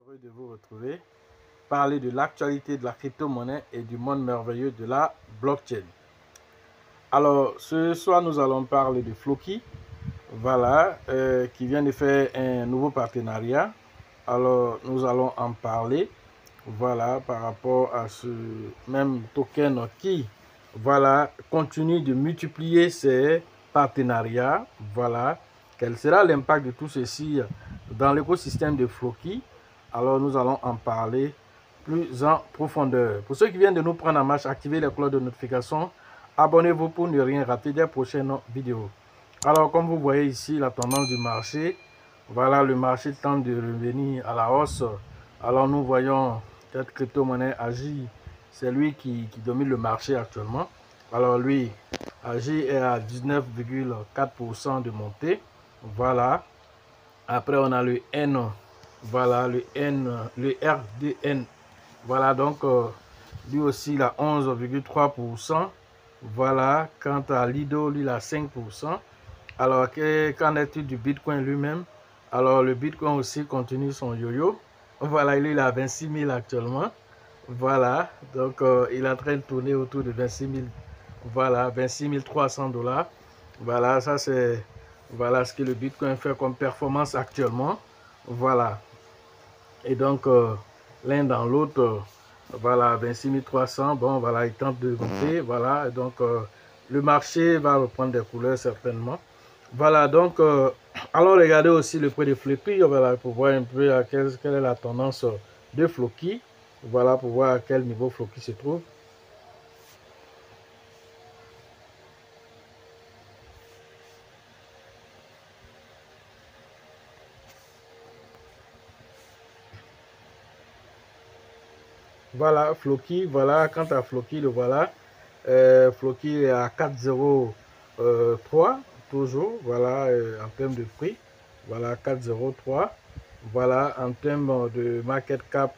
Heureux de vous retrouver, parler de l'actualité de la crypto-monnaie et du monde merveilleux de la blockchain. Alors, ce soir, nous allons parler de Floki, voilà, qui vient de faire un nouveau partenariat. Alors, nous allons en parler, voilà, par rapport à ce même token qui, voilà, continue de multiplier ses partenariats, voilà. Quel sera l'impact de tout ceci dans l'écosystème de Floki? Alors, nous allons en parler plus en profondeur. Pour ceux qui viennent de nous prendre en marche, activez les cloches de notification. Abonnez-vous pour ne rien rater des prochaines vidéos. Alors, comme vous voyez ici, la tendance du marché, voilà, le marché tente de revenir à la hausse. Alors, nous voyons cette crypto-monnaie agit, c'est lui qui domine le marché actuellement. Alors, lui, agit est à 19,4% de montée. Voilà. Après, on a le N. Voilà, le RDN. Voilà, donc, lui aussi, il a 11,3%. Voilà, quant à Lido, lui, il a 5%. Alors, qu'en est-il du Bitcoin lui-même? Alors, le Bitcoin aussi continue son yo-yo. Voilà, il est à 26 000 actuellement. Voilà, donc, il est en train de tourner autour de 26 000. Voilà, 26 300 $. Voilà, ça c'est voilà ce que le Bitcoin fait comme performance actuellement. Voilà. Et donc, l'un dans l'autre, voilà, 26 300. Bon, voilà, il tente de monter. Voilà, et donc, le marché va reprendre des couleurs certainement. Voilà, donc, allons regarder aussi le prix de Floki, voilà, pour voir un peu quelle est la tendance de Floki. Voilà, pour voir à quel niveau Floki se trouve. Voilà, Floki, voilà, quant à Floki, le voilà. Floki est à 4,03 toujours, voilà, en termes de prix. Voilà, 4,03. Voilà, en termes de market cap,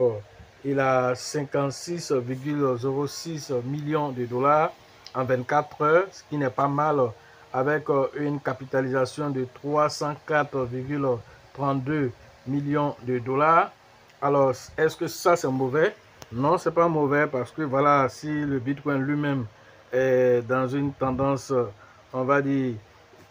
il a 56,06 millions de dollars en 24 heures, ce qui n'est pas mal, avec une capitalisation de 304,32 millions de dollars. Alors, est-ce que ça c'est mauvais? Non, c'est pas mauvais parce que voilà, si le Bitcoin lui-même est dans une tendance, on va dire,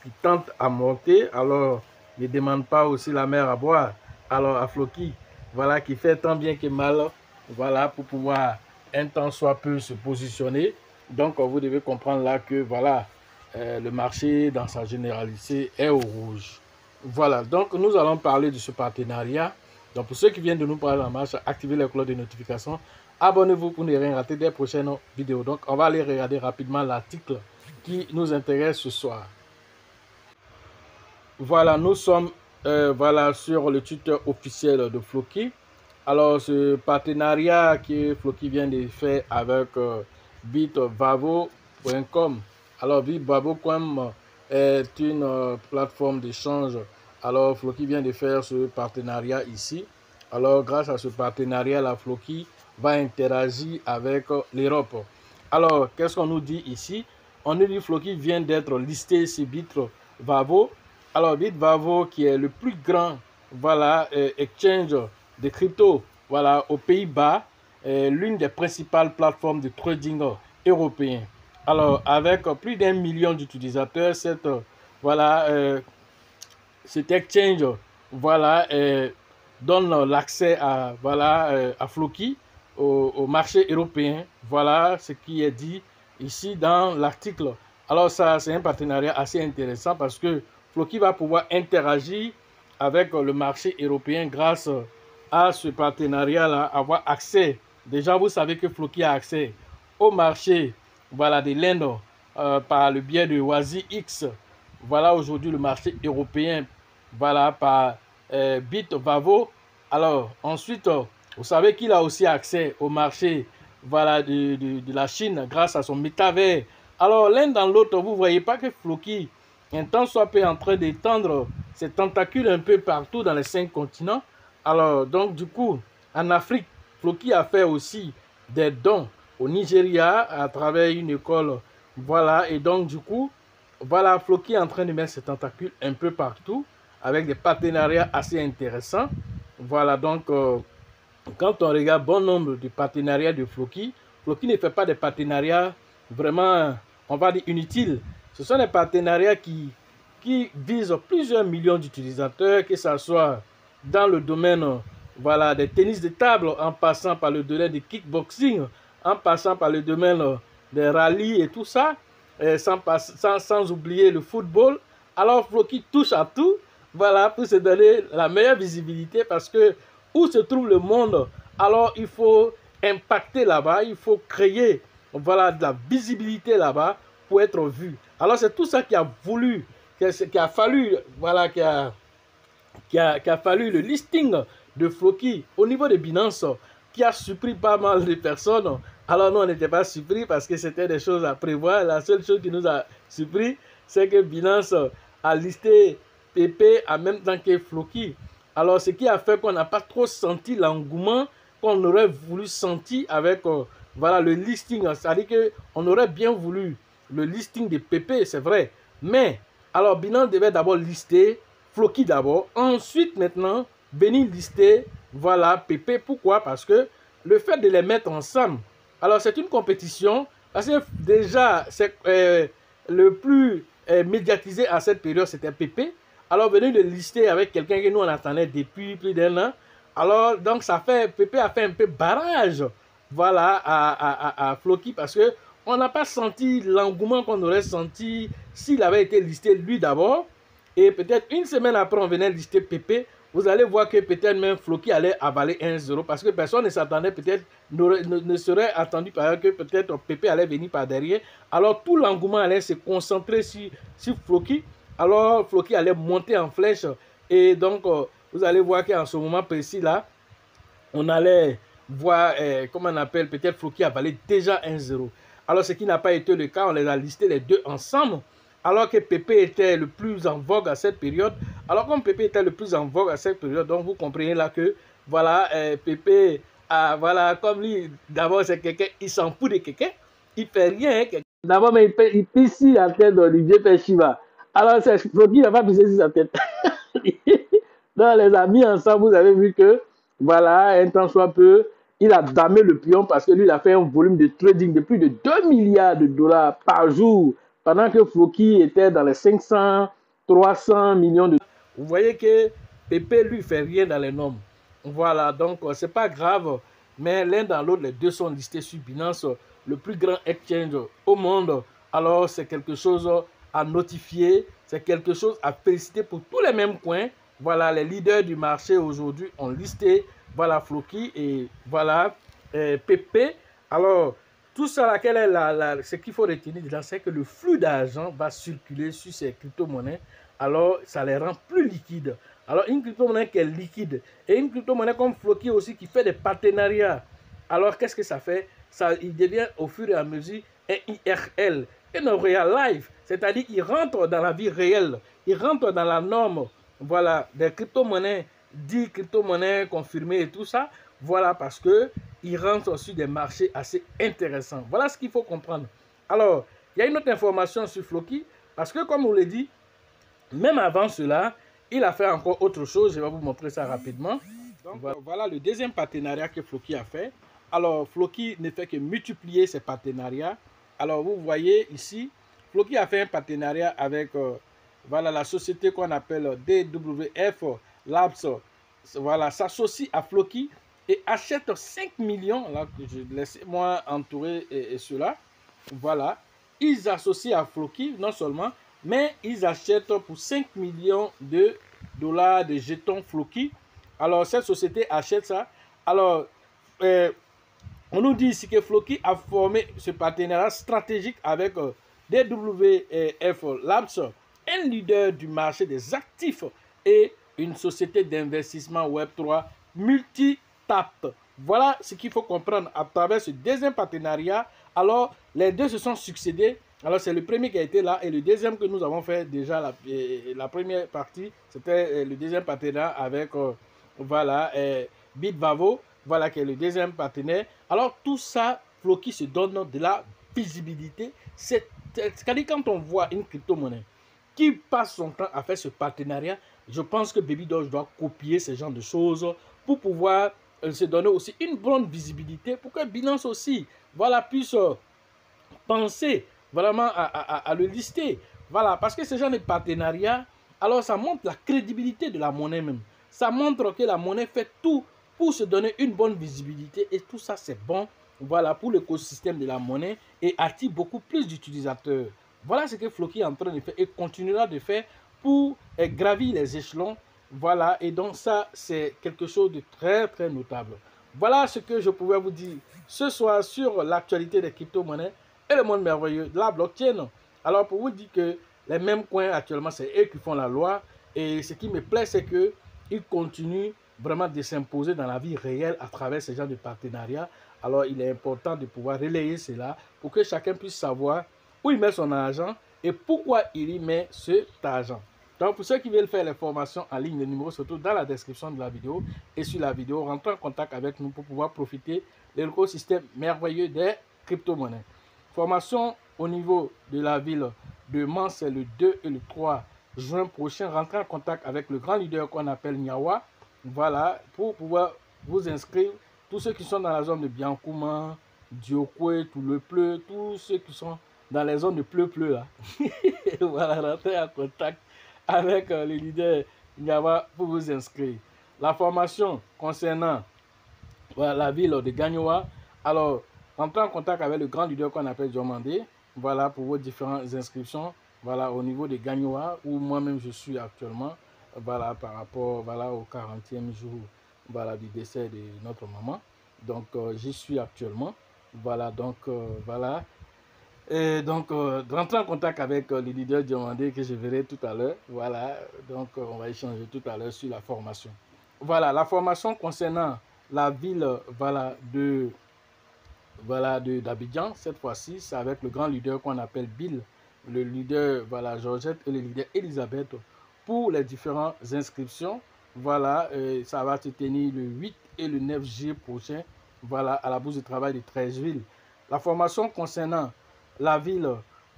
qui tente à monter, alors ne demande pas aussi la mer à boire. Alors à Floki, voilà, qui fait tant bien que mal, voilà, pour pouvoir un temps soit peu se positionner. Donc vous devez comprendre là que voilà, le marché dans sa généralité est au rouge. Voilà, donc nous allons parler de ce partenariat. Donc pour ceux qui viennent de nous parler en marche, activez les cloches de notification. Abonnez-vous pour ne rien rater des prochaines vidéos. Donc on va aller regarder rapidement l'article qui nous intéresse ce soir. Voilà, nous sommes voilà, sur le Twitter officiel de Floki. Alors ce partenariat que Floki vient de faire avec bitvavo.com. Alors bitvavo.com est une plateforme d'échange. Alors Floki vient de faire ce partenariat ici. Alors grâce à ce partenariat, la Floki va interagir avec l'Europe. Alors qu'est-ce qu'on nous dit ici? On nous dit que Floki vient d'être listé sur bitvavo. Alors bitvavo qui est le plus grand voilà, exchange de crypto voilà, aux Pays-Bas, l'une des principales plateformes de trading européen. Alors avec plus d'1 million d'utilisateurs, voilà, cet exchange voilà, donne l'accès à, voilà, à Floki au marché européen. Voilà ce qui est dit ici dans l'article. Alors ça, c'est un partenariat assez intéressant parce que Floki va pouvoir interagir avec le marché européen grâce à ce partenariat-là, avoir accès. Déjà, vous savez que Floki a accès au marché voilà, de l'Inde par le biais de WasiX. Voilà aujourd'hui le marché européen voilà, par bitvavo. Alors ensuite, vous savez qu'il a aussi accès au marché voilà, de la Chine grâce à son métavers. Alors l'un dans l'autre, vous ne voyez pas que Floki un temps soit peu en train d'étendre ses tentacules un peu partout dans les 5 continents. Alors donc du coup, en Afrique, Floki a fait aussi des dons au Nigeria à travers une école. Voilà, et donc du coup, voilà, Floki est en train de mettre ses tentacules un peu partout avec des partenariats assez intéressants. Voilà, donc quand on regarde bon nombre de partenariats de Floki, Floki ne fait pas des partenariats vraiment, on va dire, inutiles. Ce sont des partenariats qui visent plusieurs millions d'utilisateurs, que ce soit dans le domaine voilà, des tennis de table, en passant par le domaine du kickboxing, en passant par le domaine des rallyes et tout ça, et sans oublier le football. Alors Floki touche à tout, voilà, pour se donner la meilleure visibilité, parce que où se trouve le monde, alors il faut impacter là-bas, il faut créer voilà, de la visibilité là-bas pour être vu. Alors c'est tout ça qui a fallu, voilà, qui a fallu le listing de Floki au niveau de Binance, qui a surpris pas mal de personnes. Alors nous, on n'était pas surpris parce que c'était des choses à prévoir. La seule chose qui nous a surpris, c'est que Binance a listé PP en même temps que Floki. Alors ce qui a fait qu'on n'a pas trop senti l'engouement qu'on aurait voulu sentir avec voilà, le listing. C'est-à-dire qu'on aurait bien voulu le listing de PP, c'est vrai. Mais alors Binance devait d'abord lister Floki d'abord, ensuite maintenant venir lister voilà PP. Pourquoi? Parce que le fait de les mettre ensemble, alors c'est une compétition, parce que déjà c'est le plus médiatisé à cette période, c'était PP. Alors venir le lister avec quelqu'un que nous on attendait depuis plus d'un an, alors donc ça fait, PP a fait un peu barrage voilà à Floki, parce que on n'a pas senti l'engouement qu'on aurait senti s'il avait été listé lui d'abord. Et peut-être une semaine après, on venait lister PP. Vous allez voir que peut-être même Floki allait avaler 1-0 parce que personne ne s'attendait, peut-être ne serait attendu par exemple que peut-être PP allait venir par derrière. Alors tout l'engouement allait se concentrer sur Floki. Alors Floki allait monter en flèche. Et donc, vous allez voir qu'en ce moment précis là, on allait voir, comment on appelle, peut-être Floki avalait déjà 1-0. Alors ce qui n'a pas été le cas, on les a listés les deux ensemble. Alors que Pépé était le plus en vogue à cette période. Alors comme Pépé était le plus en vogue à cette période, donc vous comprenez là que, voilà, Pépé, voilà, comme lui, d'abord c'est quelqu'un, il s'en fout de quelqu'un, il fait rien. D'abord, mais il pisse sur la tête d'Olivier Peshiva. Alors c'est Floki n'a pas pissé sur sa tête. Donc les amis ensemble, vous avez vu que, voilà, un temps soit peu, il a damé le pion parce que lui, il a fait un volume de trading de plus de 2 milliards de dollars par jour, pendant que Floki était dans les 500, 300 millions de dollars. Vous voyez que Pépé, lui, fait rien dans les normes. Voilà, donc c'est pas grave, mais l'un dans l'autre, les deux sont listés sur Binance, le plus grand exchange au monde. Alors, c'est quelque chose à notifier, c'est quelque chose à féliciter pour tous les mêmes coins. Voilà, les leaders du marché aujourd'hui ont listé, voilà, Floki et voilà, PP. Alors, tout ça, laquelle est ce qu'il faut retenir dedans, c'est que le flux d'argent va circuler sur ces crypto-monnaies. Alors, ça les rend plus liquides. Alors, une crypto-monnaie qui est liquide et une crypto-monnaie comme Floki aussi qui fait des partenariats. Alors, qu'est-ce que ça fait? Ça, il devient au fur et à mesure un IRL, un real life. C'est-à-dire qu'il rentre dans la vie réelle. Il rentre dans la norme. Voilà, des crypto-monnaies, 10 crypto-monnaies confirmées et tout ça. Voilà, parce qu'ils rentrent sur des marchés assez intéressants. Voilà ce qu'il faut comprendre. Alors, il y a une autre information sur Floki, parce que comme on l'a dit, même avant cela, il a fait encore autre chose. Je vais vous montrer ça rapidement. Donc, voilà le deuxième partenariat que Floki a fait. Alors, Floki ne fait que multiplier ses partenariats. Alors, vous voyez ici, Floki a fait un partenariat avec voilà, la société qu'on appelle DWF Labs. Voilà, s'associe à Floki et achète 5 millions. Là, laissez-moi entourer cela. Voilà, ils associent à Floki non seulement, mais ils achètent pour 5 millions de dollars de jetons Floki. Alors, cette société achète ça. Alors, on nous dit ici que Floki a formé ce partenariat stratégique avec DWF Labs, un leader du marché des actifs et une société d'investissement Web3 multi-tap. Voilà ce qu'il faut comprendre à travers ce deuxième partenariat. Alors, les deux se sont succédés. Alors, c'est le premier qui a été là et le deuxième que nous avons fait déjà, la première partie, c'était le deuxième partenariat avec, voilà, Bitvavo, voilà, qui est le deuxième partenaire. Alors, tout ça, Floki se donne de la visibilité. C'est-à-dire, quand on voit une crypto-monnaie qui passe son temps à faire ce partenariat, je pense que Baby Doge doit copier ce genre de choses pour pouvoir se donner aussi une bonne visibilité pour que Binance aussi, voilà, puisse penser vraiment à le lister. Voilà, parce que ce genre de partenariat, alors ça montre la crédibilité de la monnaie même. Ça montre que la monnaie fait tout pour se donner une bonne visibilité et tout ça c'est bon, voilà, pour l'écosystème de la monnaie et attire beaucoup plus d'utilisateurs. Voilà ce que Floki est en train de faire et continuera de faire pour gravir les échelons. Voilà, et donc ça c'est quelque chose de très très notable. Voilà ce que je pouvais vous dire ce soir sur l'actualité des crypto-monnaies et le monde merveilleux de la blockchain. Alors pour vous dire que les mêmes coins actuellement, c'est eux qui font la loi. Et ce qui me plaît, c'est qu'ils continuent vraiment de s'imposer dans la vie réelle à travers ce genre de partenariat. Alors il est important de pouvoir relayer cela pour que chacun puisse savoir où il met son argent et pourquoi il y met cet argent. Donc pour ceux qui veulent faire les formations en ligne, le numéro se trouve dans la description de la vidéo et sur la vidéo. Rentrez en contact avec nous pour pouvoir profiter de l'écosystème merveilleux des crypto-monnaies. Formation au niveau de la ville de Mans, c'est le 2 et le 3 juin prochain. Rentrez en contact avec le grand leader qu'on appelle Niawa. Voilà, pour pouvoir vous inscrire. Tous ceux qui sont dans la zone de Biancouma, Diokwe, tout le Pleu, tous ceux qui sont dans les zones de Pleu là. Voilà, rentrez en contact avec le leader Niawa pour vous inscrire. La formation concernant voilà, la ville de Gagnoa. Alors, rentrez en contact avec le grand leader qu'on appelle Diomandé. Voilà pour vos différentes inscriptions. Voilà au niveau de Gagnoa où moi-même je suis actuellement. Voilà par rapport voilà, au 40e jour voilà, du décès de notre maman. Donc j'y suis actuellement. Voilà donc voilà. Et donc rentrez en contact avec le leader Diomandé que je verrai tout à l'heure. Voilà donc on va échanger tout à l'heure sur la formation. Voilà la formation concernant la ville voilà, d'Abidjan, cette fois-ci, c'est avec le grand leader qu'on appelle Bill, le leader voilà, Georgette et le leader Elisabeth pour les différentes inscriptions. Voilà, ça va se tenir le 8 et le 9 juillet prochain, voilà, à la bourse de travail de 13 villes. La formation concernant la ville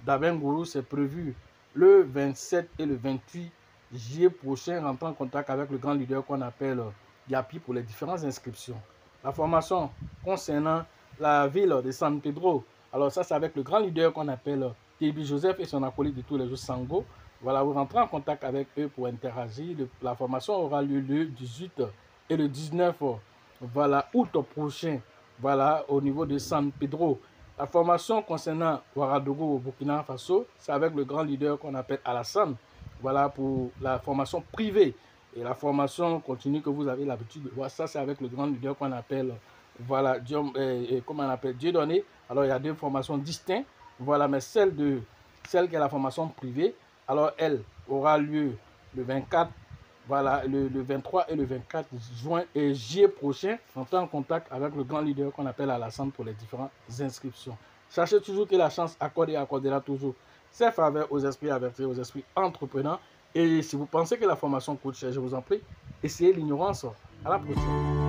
d'Abengourou, c'est prévu le 27 et le 28 juillet prochain. Rentrez en contact avec le grand leader qu'on appelle Yapi pour les différentes inscriptions. La formation concernant la ville de San Pedro, alors ça c'est avec le grand leader qu'on appelle Tébi Joseph et son acolyte de tous les jours Sango. Voilà, vous rentrez en contact avec eux pour interagir. La formation aura lieu le 18 et le 19 voilà, août prochain, voilà, au niveau de San Pedro. La formation concernant Ouagadougou au Burkina Faso, c'est avec le grand leader qu'on appelle Alassane. Voilà pour la formation privée. Et la formation continue que vous avez l'habitude de voir, ça c'est avec le grand leader qu'on appelle, voilà, comment on appelle, Dieudonné. Alors il y a deux formations distinctes, voilà, mais celle qui est la formation privée, alors elle aura lieu le 24, voilà, le 23 et le 24 juin et juillet prochain. Entrez en contact avec le grand leader qu'on appelle Alassane pour les différentes inscriptions. Sachez toujours que la chance accordera toujours ses faveurs aux esprits avertis, aux esprits entrepreneurs. Et si vous pensez que la formation coûte cher, je vous en prie, essayez l'ignorance. À la prochaine.